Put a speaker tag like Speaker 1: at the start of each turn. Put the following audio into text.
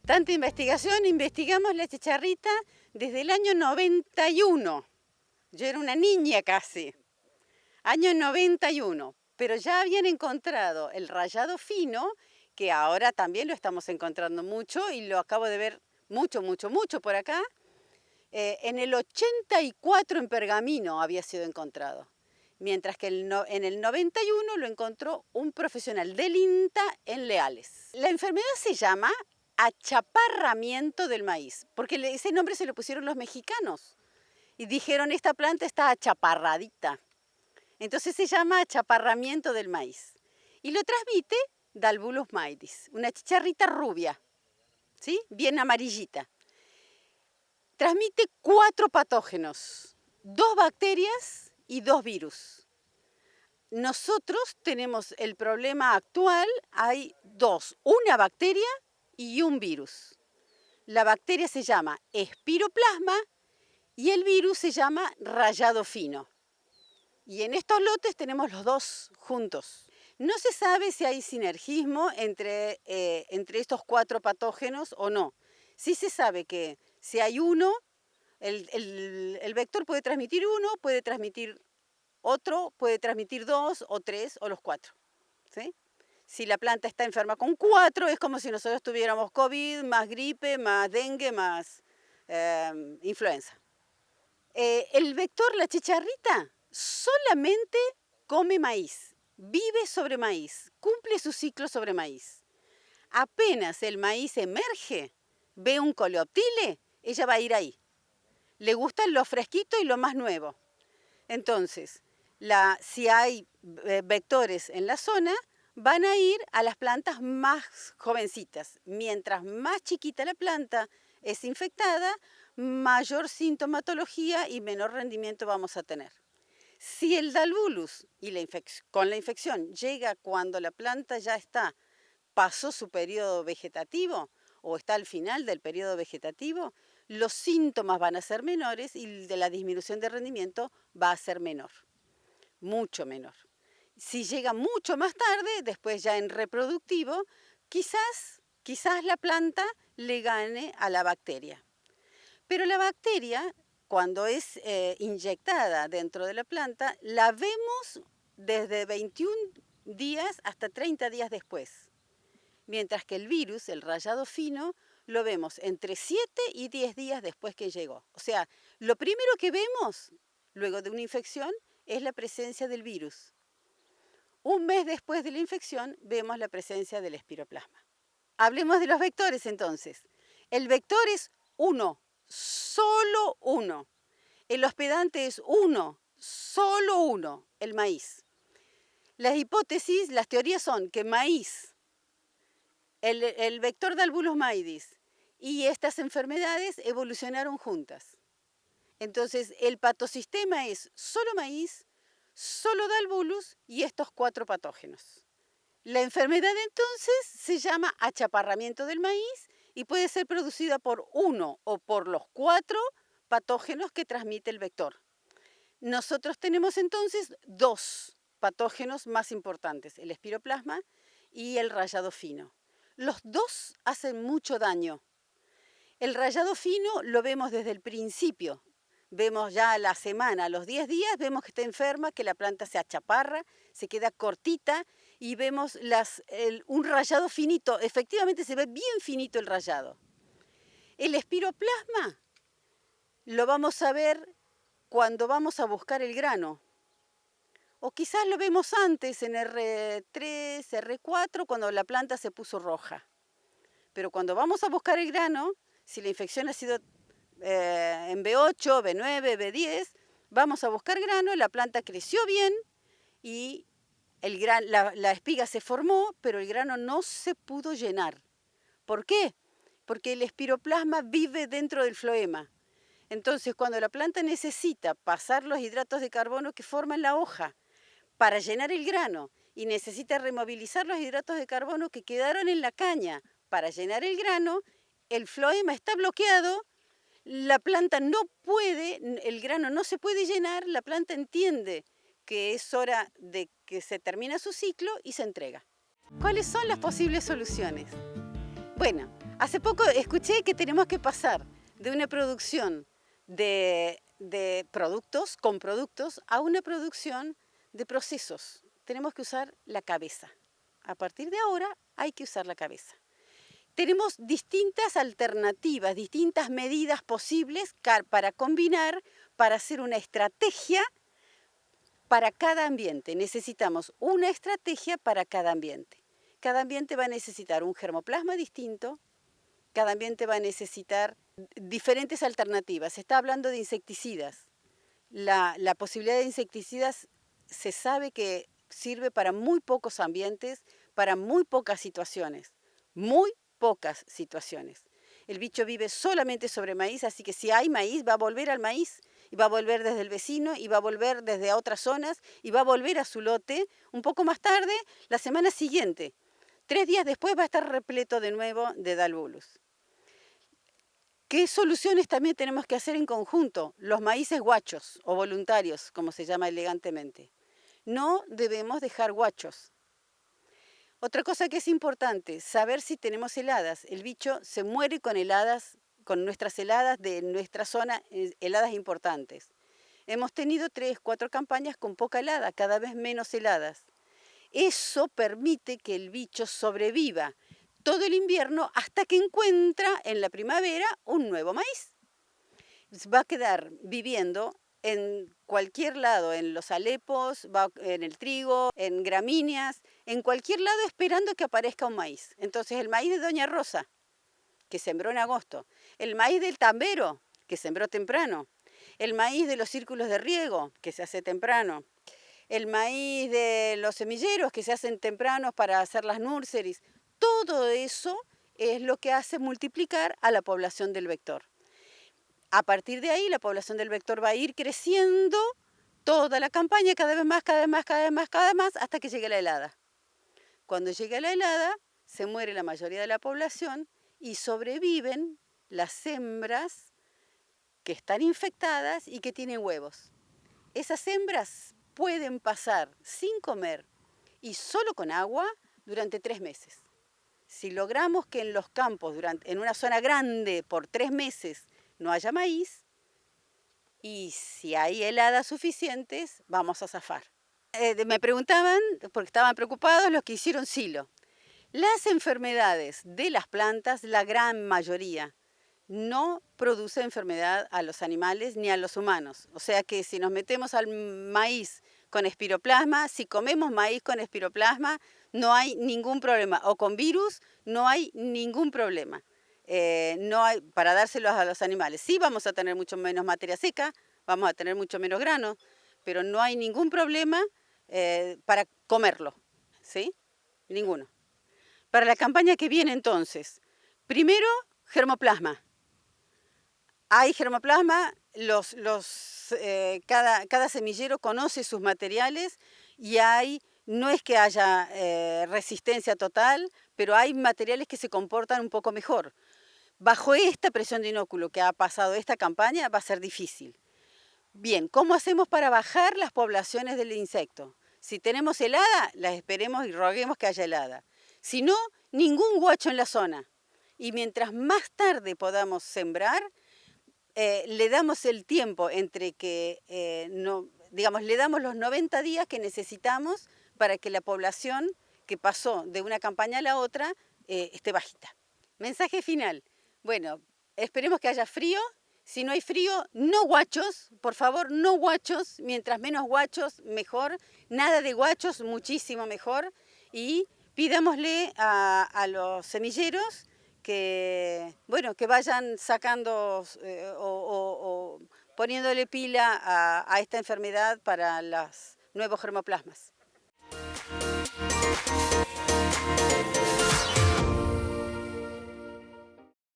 Speaker 1: Tanta investigación, investigamos la chicharrita desde el año 91. Yo era una niña casi. Año 91. Pero ya habían encontrado el rallado fino, que ahora también lo estamos encontrando mucho y lo acabo de ver mucho por acá. En el 84 en Pergamino había sido encontrado, mientras que en el 91 lo encontró un profesional del INTA en Leales. La enfermedad se llama achaparramiento del maíz, porque ese nombre se lo pusieron los mexicanos y dijeron esta planta está achaparradita. Entonces se llama achaparramiento del maíz. Y lo transmite Dalbulus maidis, una chicharrita rubia, ¿sí? Bien amarillita. Transmite 4 patógenos, 2 bacterias y 2 virus. Nosotros tenemos el problema actual, hay 2, una bacteria y un virus. La bacteria se llama espiroplasma y el virus se llama rayado fino. Y en estos lotes tenemos los 2 juntos. No se sabe si hay sinergismo entre estos 4 patógenos o no. Sí se sabe que si hay uno, el vector puede transmitir uno, puede transmitir otro, puede transmitir 2 o 3 o los 4. ¿Sí? Si la planta está enferma con 4, es como si nosotros tuviéramos COVID, más gripe, más dengue, más influenza. El vector, la chicharrita, solamente come maíz, vive sobre maíz, cumple su ciclo sobre maíz. Apenas el maíz emerge, ve un coleoptile, ella va a ir ahí. Le gustan lo fresquito y lo más nuevo. Entonces, si hay vectores en la zona, van a ir a las plantas más jovencitas. Mientras más chiquita la planta es infectada, mayor sintomatología y menor rendimiento vamos a tener. Si el Dalbulus con la infección llega cuando la planta ya pasó su periodo vegetativo o está al final del periodo vegetativo, los síntomas van a ser menores y de la disminución de rendimiento va a ser menor, mucho menor. Si llega mucho más tarde, después ya en reproductivo, quizás la planta le gane a la bacteria. Pero la bacteria, cuando es inyectada dentro de la planta, la vemos desde 21 días hasta 30 días después. Mientras que el virus, el rayado fino, lo vemos entre 7 y 10 días después que llegó. O sea, lo primero que vemos luego de una infección es la presencia del virus. Un mes después de la infección vemos la presencia del espiroplasma. Hablemos de los vectores entonces. El vector es uno, solo uno. El hospedante es uno, solo uno, el maíz. Las hipótesis, las teorías son que maíz, el vector Dalbulus maidis y estas enfermedades evolucionaron juntas. Entonces, el patosistema es solo maíz, solo Dalbulus y estos 4 patógenos. La enfermedad entonces se llama achaparramiento del maíz y puede ser producida por uno o por los 4 patógenos que transmite el vector. Nosotros tenemos entonces 2 patógenos más importantes, el espiroplasma y el rayado fino. Los 2 hacen mucho daño. El rayado fino lo vemos desde el principio. Vemos ya a la semana, a los 10 días, vemos que está enferma, que la planta se achaparra, se queda cortita y vemos un rayado finito. Efectivamente se ve bien finito el rayado. El espiroplasma lo vamos a ver cuando vamos a buscar el grano. O quizás lo vemos antes en R3, R4, cuando la planta se puso roja. Pero cuando vamos a buscar el grano, si la infección ha sido en B8, B9, B10, vamos a buscar grano, la planta creció bien y la espiga se formó, pero el grano no se pudo llenar. ¿Por qué? Porque el espiroplasma vive dentro del floema. Entonces, cuando la planta necesita pasar los hidratos de carbono que forman la hoja para llenar el grano y necesita removilizar los hidratos de carbono que quedaron en la caña para llenar el grano, el floema está bloqueado, la planta no puede, el grano no se puede llenar, la planta entiende que es hora de que se termina su ciclo y se entrega. ¿Cuáles son las posibles soluciones? Bueno, Hace poco escuché que tenemos que pasar de una producción de productos, con productos, a una producción de procesos. Tenemos que usar la cabeza. A partir de ahora hay que usar la cabeza. Tenemos distintas alternativas, distintas medidas posibles para combinar, para hacer una estrategia para cada ambiente. Necesitamos una estrategia para cada ambiente. Cada ambiente va a necesitar un germoplasma distinto, cada ambiente va a necesitar diferentes alternativas. Se está hablando de insecticidas. La posibilidad de insecticidas se sabe que sirve para muy pocos ambientes, para muy pocas situaciones. Muy pocas situaciones. El bicho vive solamente sobre maíz, así que si hay maíz, va a volver al maíz, y va a volver desde el vecino, y va a volver desde otras zonas, y va a volver a su lote un poco más tarde, la semana siguiente. 3 días después va a estar repleto de nuevo de Dalbolus. ¿Qué soluciones también tenemos que hacer en conjunto? Los maíces guachos o voluntarios, como se llama elegantemente. No debemos dejar guachos. Otra cosa que es importante, saber si tenemos heladas. El bicho se muere con heladas, con nuestras heladas de nuestra zona, heladas importantes. Hemos tenido 3, 4 campañas con poca helada, cada vez menos heladas. Eso permite que el bicho sobreviva todo el invierno hasta que encuentra en la primavera un nuevo maíz. Va a quedar viviendo en cualquier lado, en los alepos, en el trigo, en gramíneas, en cualquier lado esperando que aparezca un maíz. Entonces el maíz de Doña Rosa, que sembró en agosto, el maíz del tambero, que sembró temprano, el maíz de los círculos de riego, que se hace temprano, el maíz de los semilleros, que se hacen tempranos para hacer las nurseries, todo eso es lo que hace multiplicar a la población del vector. A partir de ahí, la población del vector va a ir creciendo toda la campaña, cada vez más, cada vez más, cada vez más, cada vez más, hasta que llegue la helada. Cuando llegue la helada, se muere la mayoría de la población y sobreviven las hembras que están infectadas y que tienen huevos. Esas hembras pueden pasar sin comer y solo con agua durante 3 meses. Si logramos que en los campos, en una zona grande, por 3 meses, no haya maíz, y si hay heladas suficientes, vamos a zafar. Me preguntaban, porque estaban preocupados, los que hicieron silo. Las enfermedades de las plantas, la gran mayoría, no produce enfermedad a los animales ni a los humanos. O sea que si nos metemos al maíz con espiroplasma, si comemos maíz con espiroplasma, no hay ningún problema. O con virus, no hay ningún problema. No hay para dárselos a los animales. Sí vamos a tener mucho menos materia seca, vamos a tener mucho menos grano, pero no hay ningún problema para comerlo, ¿sí? Ninguno. Para la campaña que viene entonces, primero, germoplasma. Hay germoplasma, cada semillero conoce sus materiales y no es que haya resistencia total, pero hay materiales que se comportan un poco mejor. Bajo esta presión de inóculo que ha pasado esta campaña va a ser difícil. Bien, ¿cómo hacemos para bajar las poblaciones del insecto? Si tenemos helada, las esperemos y roguemos que haya helada. Si no, ningún guacho en la zona. Y mientras más tarde podamos sembrar, le damos el tiempo entre que, le damos los 90 días que necesitamos para que la población que pasó de una campaña a la otra esté bajita. Mensaje final. Bueno, esperemos que haya frío. Si no hay frío, no guachos, por favor, no guachos. Mientras menos guachos, mejor. Nada de guachos, muchísimo mejor. Y pidámosle a los semilleros que vayan sacando o poniéndole pila a esta enfermedad para los nuevos germoplasmas.